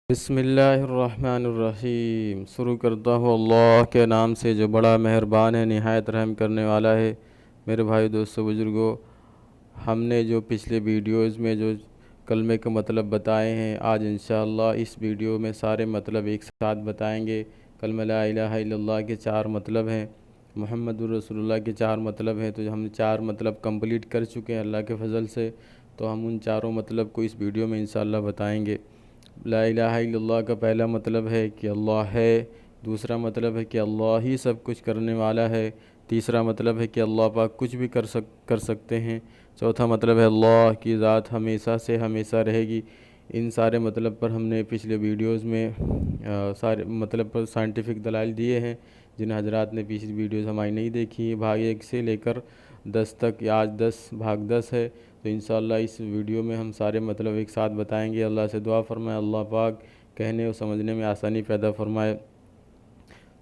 बिस्मिल्लाहिर्रहमानिर्रहीम। शुरू करता हूँ अल्लाह के नाम से जो बड़ा मेहरबान है, निहायत रहम करने वाला है। मेरे भाई दोस्तों बुज़ुर्गों, हमने जो पिछले वीडियोज़ में जो कलमे के मतलब बताए हैं, आज इंशाअल्लाह इस वीडियो में सारे मतलब एक साथ बताएंगे। कलमा ला इलाहा इल्लल्लाह के 4 मतलब हैं, मुहम्मदुर रसूलुल्लाह के 4 मतलब हैं। तो हमने 4 मतलब कंप्लीट कर चुके हैं अल्लाह के फ़ज़ल से। तो हम उन चारों मतलब को इस वीडियो में इंशाअल्लाह बताएंगे। ला इलाहा इल्लल्लाह का पहला मतलब है कि अल्लाह है। दूसरा मतलब है कि अल्लाह ही सब कुछ करने वाला है। तीसरा मतलब है कि अल्लाह पाक कुछ भी कर सकते हैं। चौथा मतलब है अल्लाह की ज़ात हमेशा से हमेशा रहेगी। इन सारे मतलब पर हमने पिछले वीडियोस में सारे मतलब पर साइंटिफिक दलाइल दिए हैं। जिन हजरात ने पिछली वीडियोस हमारी नहीं देखी, भाग 1 से लेकर 10 तक, या आज भाग 10 है। तो इंशाअल्लाह इस वीडियो में हम सारे मतलब एक साथ बताएंगे। अल्लाह से दुआ फरमाए अल्लाह पाक कहने और समझने में आसानी पैदा फरमाए।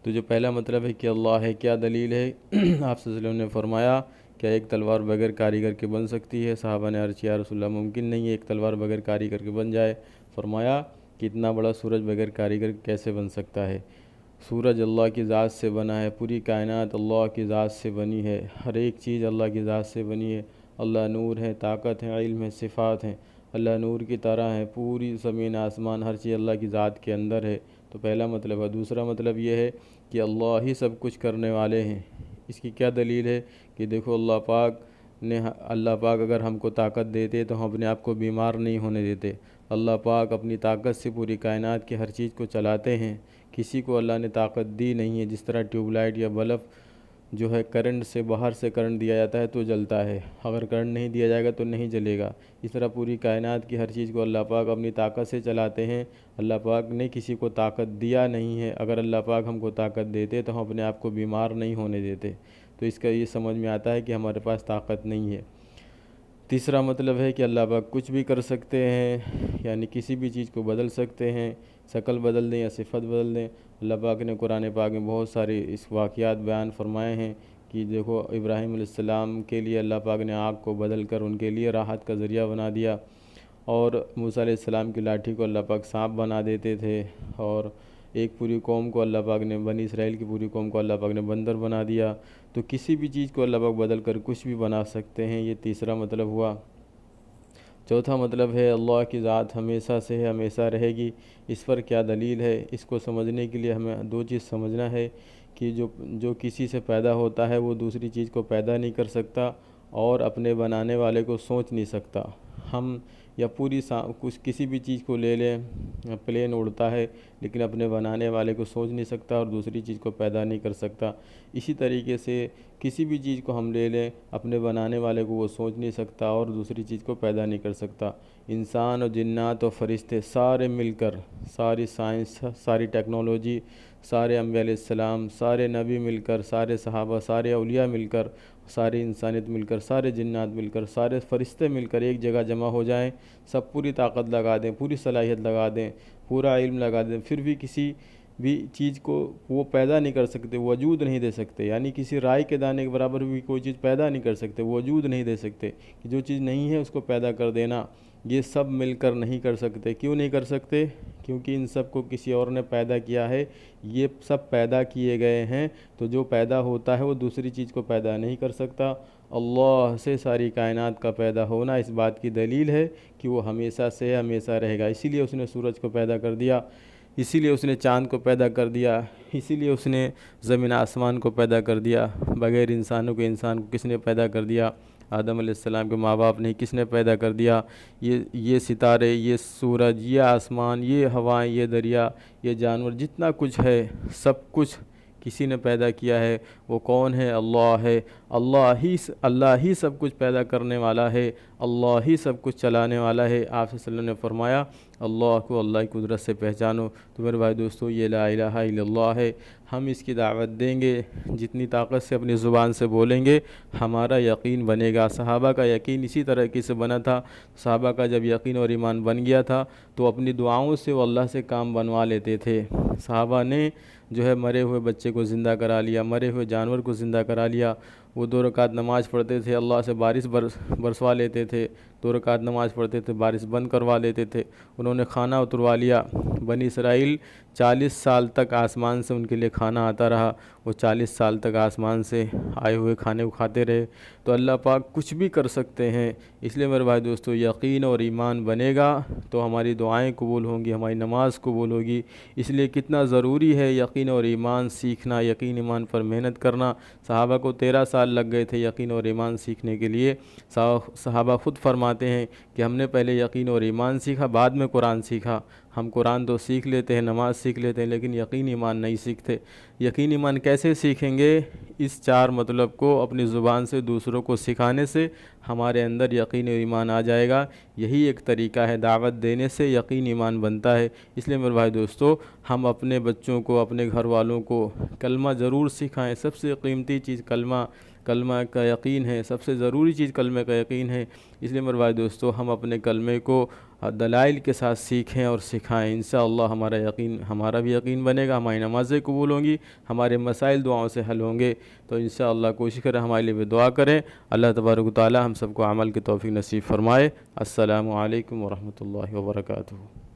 तो जो पहला मतलब है कि अल्लाह है, क्या दलील है? आप सल्लल्लाहु अलैहि वसल्लम ने फरमाया, क्या एक तलवार बगैर कारीगर के बन सकती है? सहाबा ने अर्ज़ किया, या रसूलल्लाह, मुमकिन नहीं है एक तलवार बगैर कारीगर के बन जाए। फरमाया कि इतना बड़ा सूरज बगैर कारीगर कैसे बन सकता है? सूरज अल्लाह की ज़ात से बना है, पूरी कायनात अल्लाह की ज़ात से बनी है, हर एक चीज़ अल्लाह की ज़ात से बनी है। अल्लाह नूर है, ताकत है, इल्म है, सिफ़ात हैं। अल्लाह नूर की तरह है, पूरी ज़मीन आसमान हर चीज़ अल्लाह की ज़ात के अंदर है। तो पहला मतलब है। दूसरा मतलब ये है कि अल्लाह ही सब कुछ करने वाले हैं। इसकी क्या दलील है? कि देखो अल्लाह पाक अगर हमको ताकत देते तो हम अपने आप को बीमार नहीं होने देते। अल्लाह पाक अपनी ताकत से पूरी कायनात की हर चीज़ को चलाते हैं। किसी को अल्लाह ने ताकत दी नहीं है। जिस तरह ट्यूबलाइट या बल्ब जो है करंट से, बाहर से करंट दिया जाता है तो जलता है, अगर करंट नहीं दिया जाएगा तो नहीं जलेगा। इस तरह पूरी कायनात की हर चीज़ को अल्लाह पाक अपनी ताकत से चलाते हैं। अल्लाह पाक ने किसी को ताकत दिया नहीं है। अगर अल्लाह पाक हमको ताकत देते तो हम अपने आप को बीमार नहीं होने देते। तो इसका ये समझ में आता है कि हमारे पास ताकत नहीं है। तीसरा मतलब है कि अल्लाह पाक कुछ भी कर सकते हैं, यानी किसी भी चीज़ को बदल सकते हैं, शक्ल बदल दें या सिफत बदल दें। अल्लाह पाक ने कुरान पाक में बहुत सारे इस वाक़यात बयान फरमाए हैं कि देखो इब्राहीम अलैहिस्सलाम के लिए अल्लाह पाक ने आग को बदल कर उनके लिए राहत का ज़रिया बना दिया, और मूसा अलैहिस्सलाम की लाठी को अल्लाह पाक सांप बना देते थे, और एक पूरी कौम को अल्लाह पाक ने, बनी इसराइल की पूरी कौम को अल्लाह पाक ने बंदर बना दिया। तो किसी भी चीज़ को अल्लाह पाक बदल कर कुछ भी बना सकते हैं। ये तीसरा मतलब हुआ। चौथा मतलब है अल्लाह की ज़ात हमेशा से है, हमेशा रहेगी। इस पर क्या दलील है? इसको समझने के लिए हमें 2 चीज़ समझना है कि जो जो किसी से पैदा होता है वो दूसरी चीज़ को पैदा नहीं कर सकता, और अपने बनाने वाले को सोच नहीं सकता। हम या कुछ किसी भी चीज़ को ले लें, प्लेन उड़ता है लेकिन अपने बनाने वाले को सोच नहीं सकता और दूसरी चीज़ को पैदा नहीं कर सकता। इसी तरीके से किसी भी चीज़ को हम ले लें, अपने बनाने वाले को वो सोच नहीं सकता और दूसरी चीज़ को पैदा नहीं कर सकता। इंसान और जिन्नात और फरिश्ते सारे मिलकर, सारी साइंस, सारी टेक्नोलॉजी, सारे अम्बिया अलैहिस्सलाम, सारे नबी मिलकर, सारे सहाबा, सारे औलिया मिलकर, सारी इंसानियत मिलकर, सारे जिन्नात मिलकर, सारे फरिश्ते मिलकर एक जगह जमा हो जाएं, सब पूरी ताकत लगा दें, पूरी सलाहियत लगा दें, पूरा इल्म लगा दें, फिर भी किसी भी चीज़ को वो पैदा नहीं कर सकते, वजूद नहीं दे सकते। यानी किसी राई के दाने के बराबर भी कोई चीज़ पैदा नहीं कर सकते, वजूद नहीं दे सकते। कि जो चीज़ नहीं है उसको पैदा कर देना, ये सब मिलकर नहीं कर सकते। क्यों नहीं कर सकते? क्योंकि इन सब को किसी और ने पैदा किया है। ये सब पैदा किए गए हैं, तो जो पैदा होता है वो दूसरी चीज़ को पैदा नहीं कर सकता। अल्लाह से सारी कायनात का पैदा होना इस बात की दलील है कि वो हमेशा से हमेशा रहेगा। इसीलिए उसने सूरज को पैदा कर दिया, इसीलिए उसने चाँद को पैदा कर दिया, इसीलिए उसने ज़मीन आसमान को पैदा कर दिया। बग़ैर इंसानों के इंसान को किसने पैदा कर दिया? आदम अलैहिस्सलाम के माँ बाप ने किसने पैदा कर दिया? ये सितारे, ये सूरज, ये आसमान, ये हवाएं, ये दरिया, ये जानवर, जितना कुछ है सब कुछ किसी ने पैदा किया है। वो कौन है? अल्लाह है। अल्लाह ही सब कुछ पैदा करने वाला है, अल्लाह ही सब कुछ चलाने वाला है। आप सल्लल्लाहु अलैहि वसल्लम ने फरमाया अल्लाह को अल्लाह की कुदरत से पहचानो। तो मेरे भाई दोस्तों, ये ला इलाहा इल्लल्लाह है। हम इसकी दावत देंगे, जितनी ताकत से अपनी ज़ुबान से बोलेंगे, हमारा यकीन बनेगा। सहाबा का यकीन इसी तरीके से बना था। सहाबा का जब यकीन और ईमान बन गया था तो अपनी दुआओं से वो अल्लाह से काम बनवा लेते थे। सहाबा ने जो है मरे हुए बच्चे को ज़िंदा करा लिया, मरे हुए जानवर को ज़िंदा करा लिया। वो 2 रकात नमाज़ पढ़ते थे, अल्लाह से बारिश बरसवा लेते थे। 2 रकात नमाज़ पढ़ते थे, बारिश बंद करवा लेते थे। उन्होंने खाना उतरवा लिया। बनी इसराइल 40 साल तक आसमान से उनके लिए खाना आता रहा। वो 40 साल तक आसमान से आए हुए खाने को खाते रहे। तो अल्लाह पाक कुछ भी कर सकते हैं। इसलिए मेरे भाई दोस्तों, यकीन और ईमान बनेगा तो हमारी दुआएं कबूल होंगी, हमारी नमाज कबूल होगी। इसलिए कितना ज़रूरी है यकीन और ईमान सीखना, यकीन ईमान पर मेहनत करना। सहाबा को 13 साल लग गए थे यकीन और ईमान सीखने के लिए। सहाबा ख़ुद फरमाते हैं कि हमने पहले यकीन और ईमान सीखा, बाद में कुरान सीखा। हम कुरान तो सीख लेते हैं, नमाज़ सीख लेते हैं, लेकिन यकीन ईमान नहीं सीखते। यकीन ईमान कैसे सीखेंगे? इस 4 मतलब को अपनी ज़ुबान से दूसरों को सिखाने से हमारे अंदर यकीन और ईमान आ जाएगा। यही एक तरीका है, दावत देने से यकीन ईमान बनता है। इसलिए मेरे भाई दोस्तों, हम अपने बच्चों को, अपने घर वालों को कलमा ज़रूर सिखाएं। सबसे कीमती चीज़ कलमा का यकीन है। सबसे ज़रूरी चीज़ कलमे का यकीन है। इसलिए मेरे भाई दोस्तों, हम अपने कलमे को दलाइल के साथ सीखें और सिखाएं। इंशाअल्लाह हमारा भी यकीन बनेगा, हमारी नमाज़ें कबूल होंगी, हमारे मसाइल दुआओं से हल होंगे। तो इंशाअल्लाह कोशिश करें, हमारे लिए भी दुआ करें। अल्लाह तबारक व तआला हम सबको अमल की तौफीक नसीब फ़रमाए। अस्सलामु अलैकुम व रहमतुल्लाहि व बरकातुहू।